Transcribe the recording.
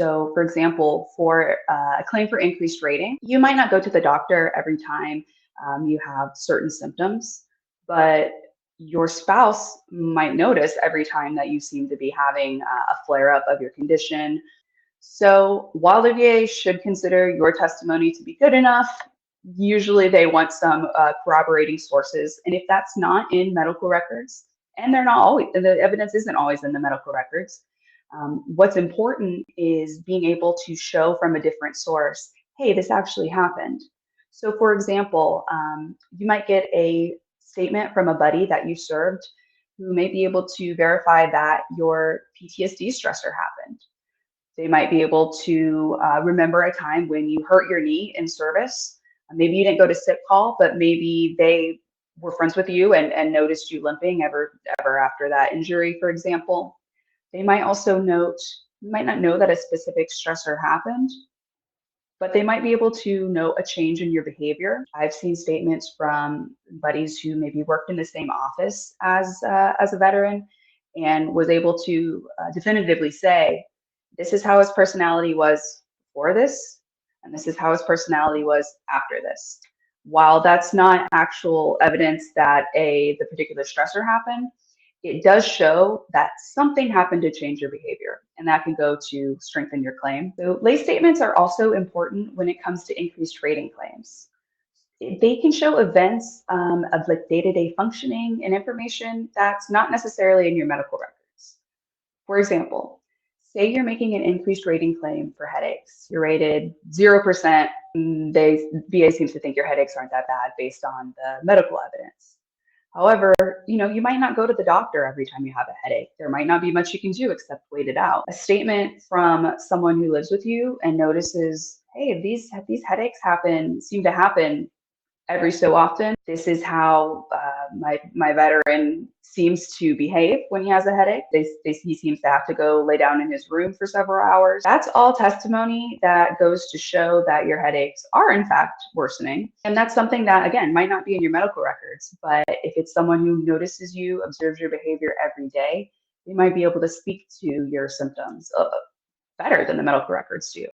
So, for example, for a claim for increased rating, you might not go to the doctor every time you have certain symptoms, but your spouse might notice every time that you seem to be having a flare up of your condition. So, while the VA should consider your testimony to be good enough, usually they want some corroborating sources. And if that's not in medical records, and they're not always, the evidence isn't always in the medical records, what's important is being able to show from a different source, hey, this actually happened. So, for example, you might get a statement from a buddy that you served who may be able to verify that your PTSD stressor happened. They might be able to remember a time when you hurt your knee in service. Maybe you didn't go to sick call, but maybe they were friends with you and noticed you limping ever after that injury, for example. They might also note, you might not know that a specific stressor happened, but they might be able to note a change in your behavior. I've seen statements from buddies who maybe worked in the same office as a veteran and was able to definitively say, this is how his personality was before this, and this is how his personality was after this. While that's not actual evidence that the particular stressor happened, it does show that something happened to change your behavior, and that can go to strengthen your claim. So lay statements are also important when it comes to increased rating claims. They can show events of like day-to-day functioning and information that's not necessarily in your medical records. For example, say you're making an increased rating claim for headaches. You're rated 0%. VA seems to think your headaches aren't that bad based on the medical evidence. However, you might not go to the doctor every time you have a headache. There might not be much you can do except wait it out. A statement from someone who lives with you and notices, hey, these headaches seem to happen every so often. This is how my veteran seems to behave when he has a headache. He seems to have to go lay down in his room for several hours. That's all testimony that goes to show that your headaches are in fact worsening. And that's something that, again, might not be in your medical records, but if it's someone who notices you, observes your behavior every day, they might be able to speak to your symptoms better than the medical records do.